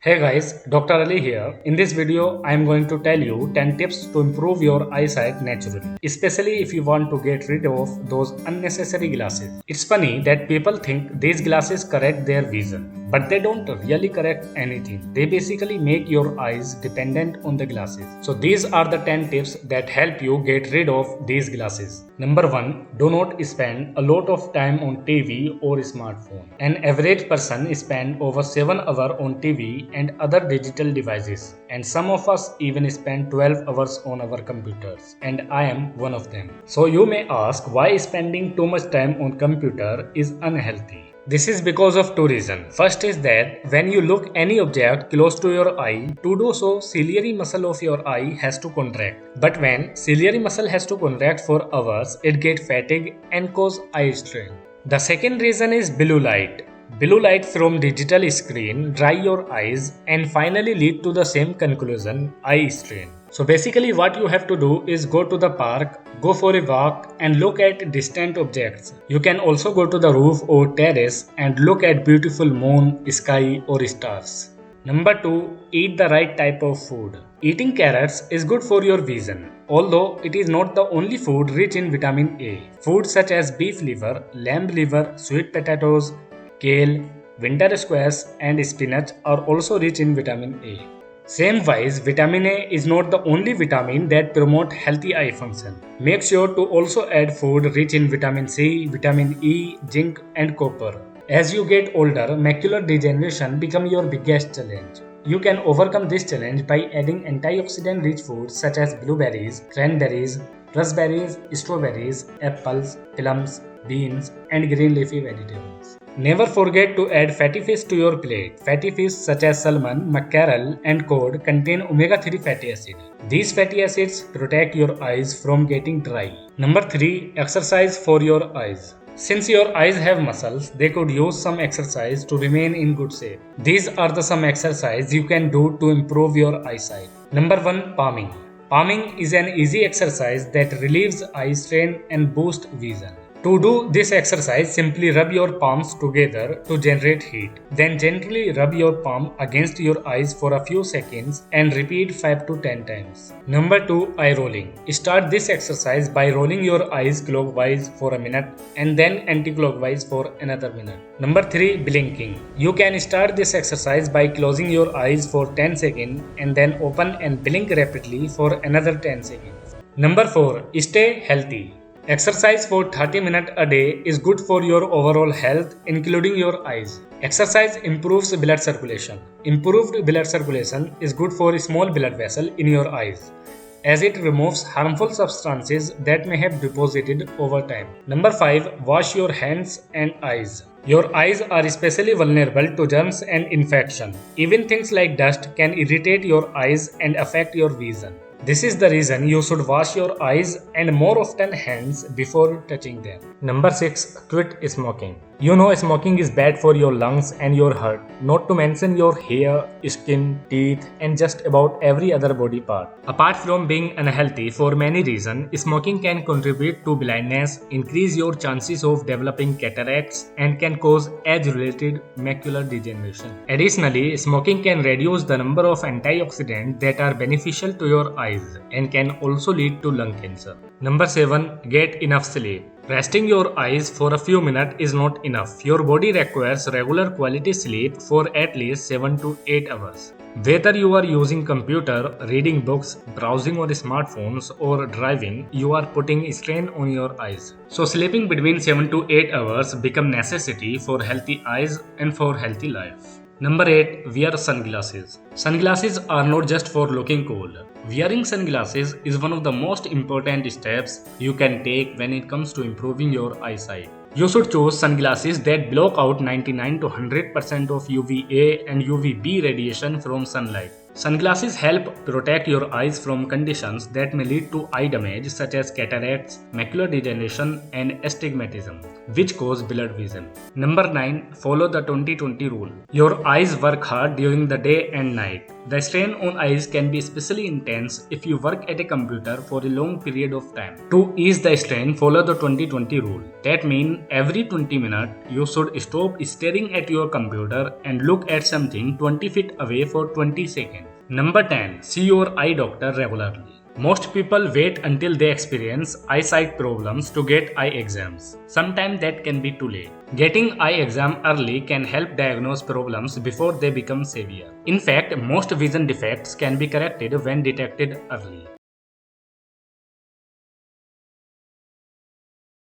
Hey guys, Dr. Ali here. In this video, I am going to tell you 10 tips to improve your eyesight naturally, especially if you want to get rid of those unnecessary glasses. It's funny that people think these glasses correct their vision, but they don't really correct anything. They basically make your eyes dependent on the glasses. So these are the 10 tips that help you get rid of these glasses. Number 1. Do not spend a lot of time on TV or smartphone. An average person spends over 7 hours on TV and other digital devices, and some of us even spend 12 hours on our computers, and I am one of them. So you may ask why spending too much time on computer is unhealthy. This is because of two reasons. First is that when you look any object close to your eye, to do so ciliary muscle of your eye has to contract. But when ciliary muscle has to contract for hours, it gets fatigued and cause eye strain. The second reason is blue light. Blue light from digital screen dry your eyes and finally lead to the same conclusion, eye strain. So basically what you have to do is go to the park, go for a walk and look at distant objects. You can also go to the roof or terrace and look at beautiful moon, sky or stars. Number 2. Eat the right type of food. Eating carrots is good for your vision, although it is not the only food rich in vitamin A. Foods such as beef liver, lamb liver, sweet potatoes, kale, winter squash and spinach are also rich in vitamin A. Same wise, vitamin A is not the only vitamin that promote healthy eye function. Make sure to also add food rich in vitamin C, vitamin E, zinc and copper. As you get older, macular degeneration becomes your biggest challenge. You can overcome this challenge by adding antioxidant rich foods such as blueberries, cranberries, raspberries, strawberries, apples, plums, beans and green leafy vegetables. Never forget to add fatty fish to your plate. Fatty fish such as salmon, mackerel and cod contain omega-3 fatty acid. These fatty acids protect your eyes from getting dry. Number 3. Exercise for your eyes. Since your eyes have muscles, they could use some exercise to remain in good shape. These are the some exercise you can do to improve your eyesight. Number 1. Palming. Palming is an easy exercise that relieves eye strain and boosts vision. To do this exercise, simply rub your palms together to generate heat. Then gently rub your palm against your eyes for a few seconds and repeat 5 to 10 times. Number 2. Eye rolling. Start this exercise by rolling your eyes clockwise for a minute and then anti-clockwise for another minute. Number 3. Blinking. You can start this exercise by closing your eyes for 10 seconds and then open and blink rapidly for another 10 seconds. Number 4. Stay healthy. Exercise for 30 minutes a day is good for your overall health, including your eyes. Exercise improves blood circulation. Improved blood circulation is good for a small blood vessel in your eyes, as it removes harmful substances that may have deposited over time. Number 5. Wash your hands and eyes. Your eyes are especially vulnerable to germs and infection. Even things like dust can irritate your eyes and affect your vision. This is the reason you should wash your eyes and more often hands before touching them. Number 6. Quit smoking. You know smoking is bad for your lungs and your heart, not to mention your hair, skin, teeth and just about every other body part. Apart from being unhealthy for many reasons, smoking can contribute to blindness, increase your chances of developing cataracts and can cause age-related macular degeneration. Additionally, smoking can reduce the number of antioxidants that are beneficial to your eyes and can also lead to lung cancer. Number 7. Get enough sleep. Resting your eyes for a few minutes is not enough. Your body requires regular quality sleep for at least 7 to 8 hours. Whether you are using computer, reading books, browsing on smartphones or driving, you are putting strain on your eyes. So sleeping between 7 to 8 hours become necessity for healthy eyes and for healthy life. Number 8. Wear sunglasses. Sunglasses are not just for looking cool. Wearing sunglasses is one of the most important steps you can take when it comes to improving your eyesight. You should choose sunglasses that block out 99 to 100% of UVA and UVB radiation from sunlight. Sunglasses help protect your eyes from conditions that may lead to eye damage such as cataracts, macular degeneration and astigmatism, which cause blurred vision. Number 9. Follow the 20-20 rule. Your eyes work hard during the day and night. The strain on eyes can be especially intense if you work at a computer for a long period of time. To ease the strain, follow the 20-20 rule. That means every 20 minutes you should stop staring at your computer and look at something 20 feet away for 20 seconds. Number 10. See your eye doctor regularly. Most people wait until they experience eyesight problems to get eye exams. Sometimes that can be too late. Getting eye exam early can help diagnose problems before they become severe. In fact, most vision defects can be corrected when detected early.